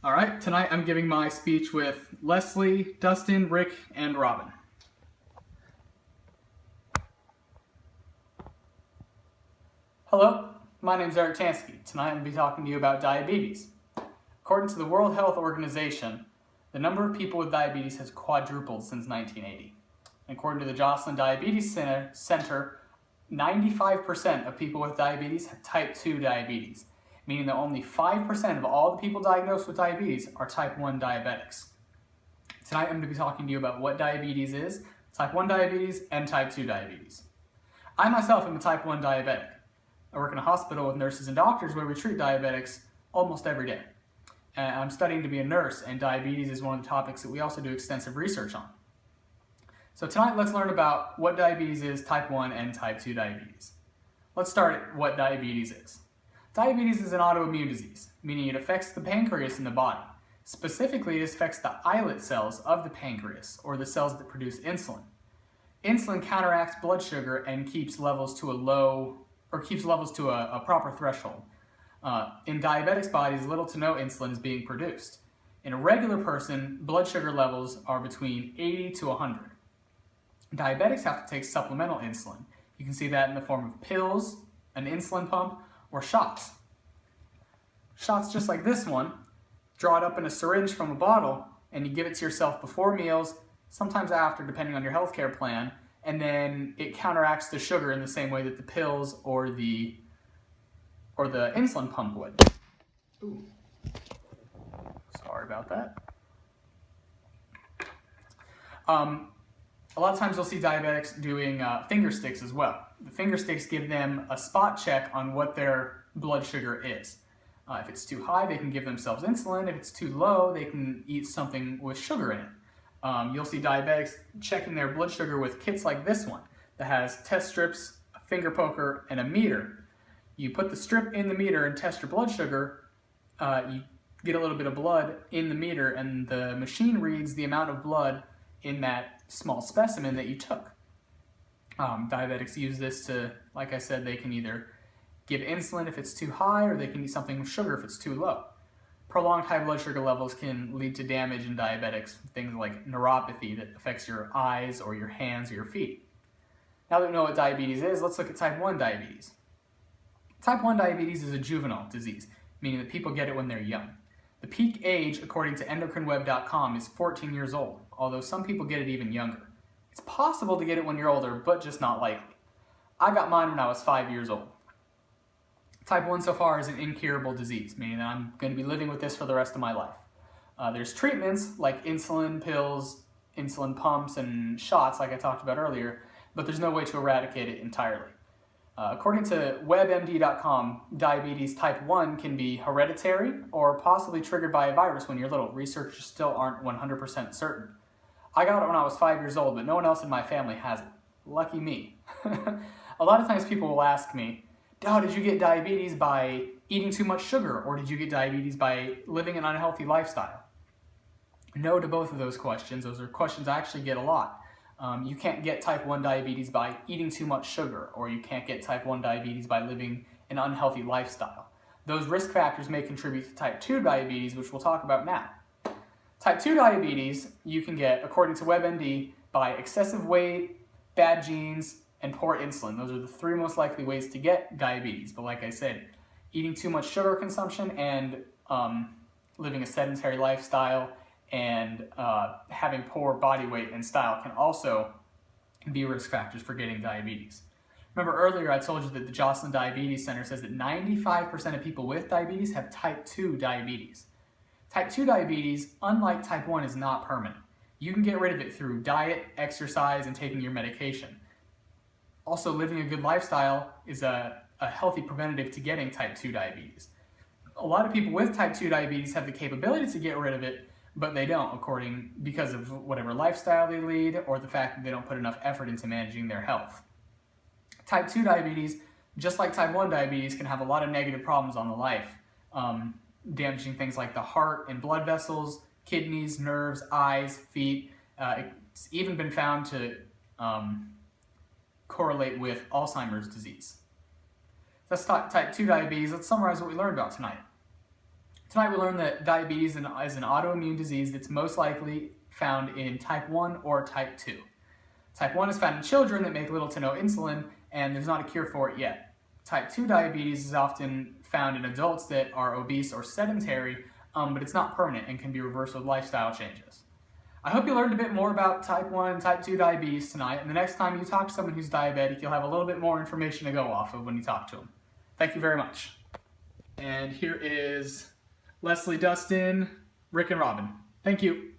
All right, tonight I'm giving my speech with Leslie, Dustin, Rick, and Robin. Hello, my name's Eric Tansky. Tonight I'm going to be talking to you about diabetes. According to the World Health Organization, the number of people with diabetes has quadrupled since 1980. According to the Joslin Diabetes Center, 95% of people with diabetes have type 2 diabetes, meaning that only 5% of all the people diagnosed with diabetes are type 1 diabetics. Tonight I'm going to be talking to you about what diabetes is, type 1 diabetes, and type 2 diabetes. I myself am a type 1 diabetic. I work in a hospital with nurses and doctors where we treat diabetics almost every day. I'm studying to be a nurse, and diabetes is one of the topics that we also do extensive research on. So tonight let's learn about what diabetes is, type 1 and type 2 diabetes. Let's start at what diabetes is. Diabetes is an autoimmune disease, meaning it affects the pancreas in the body. Specifically, it affects the islet cells of the pancreas, or the cells that produce insulin. Insulin counteracts blood sugar and keeps levels to a proper threshold. In diabetics' bodies, little to no insulin is being produced. In a regular person, blood sugar levels are between 80 to 100. Diabetics have to take supplemental insulin. You can see that in the form of pills, an insulin pump, or shots. Shots just like this one, draw it up in a syringe from a bottle, and you give it to yourself before meals, sometimes after, depending on your healthcare plan, and then it counteracts the sugar in the same way that the pills or the insulin pump would. Ooh. Sorry about that. A lot of times you'll see diabetics doing finger sticks as well. The finger sticks give them a spot check on what their blood sugar is. If it's too high, they can give themselves insulin. If it's too low, they can eat something with sugar in it. You'll see diabetics checking their blood sugar with kits like this one that has test strips, a finger poker, and a meter. You put the strip in the meter and test your blood sugar. You get a little bit of blood in the meter, and the machine reads the amount of blood in that small specimen that you took. Diabetics use this to, like I said, they can either give insulin if it's too high, or they can eat something with sugar if it's too low. Prolonged high blood sugar levels can lead to damage in diabetics, things like neuropathy that affects your eyes or your hands or your feet. Now that we know what diabetes is, let's look at type 1 diabetes. Type 1 diabetes is a juvenile disease, meaning that people get it when they're young. The peak age, according to endocrineweb.com, is 14 years old, although some people get it even younger. It's possible to get it when you're older, but just not likely. I got mine when I was 5 years old. Type 1 so far is an incurable disease, meaning that I'm going to be living with this for the rest of my life. There's treatments like insulin pills, insulin pumps, and shots like I talked about earlier, but there's no way to eradicate it entirely. According to WebMD.com, diabetes type 1 can be hereditary or possibly triggered by a virus when you're little. Researchers still aren't 100% certain. I got it when I was 5 years old, but no one else in my family has it. Lucky me. A lot of times people will ask me, "Dad, did you get diabetes by eating too much sugar, or did you get diabetes by living an unhealthy lifestyle?" No to both of those questions. Those are questions I actually get a lot. You can't get type 1 diabetes by eating too much sugar, or you can't get type 1 diabetes by living an unhealthy lifestyle. Those risk factors may contribute to type 2 diabetes, which we'll talk about now. Type 2 diabetes you can get, according to WebMD, by excessive weight, bad genes, and poor insulin. Those are the three most likely ways to get diabetes. But like I said, eating too much sugar consumption and living a sedentary lifestyle and having poor body weight and style can also be risk factors for getting diabetes. Remember earlier I told you that the Joslin Diabetes Center says that 95% of people with diabetes have type 2 diabetes. Type 2 diabetes, unlike type 1, is not permanent. You can get rid of it through diet, exercise, and taking your medication. Also, living a good lifestyle is a healthy preventative to getting type 2 diabetes. A lot of people with type 2 diabetes have the capability to get rid of it, but they don't, because of whatever lifestyle they lead or the fact that they don't put enough effort into managing their health. Type 2 diabetes, just like type 1 diabetes, can have a lot of negative problems on the life, damaging things like the heart and blood vessels, kidneys, nerves, eyes, feet. It's even been found to correlate with Alzheimer's disease. Let's talk type 2 diabetes. Let's summarize what we learned about tonight. Tonight we learned that diabetes is an autoimmune disease that's most likely found in type 1 or type 2. Type 1 is found in children that make little to no insulin, and there's not a cure for it yet. Type 2 diabetes is often found in adults that are obese or sedentary, but it's not permanent and can be reversed with lifestyle changes. I hope you learned a bit more about type 1 and type 2 diabetes tonight, and the next time you talk to someone who's diabetic, you'll have a little bit more information to go off of when you talk to them. Thank you very much. And here is Leslie, Dustin, Rick, and Robin. Thank you.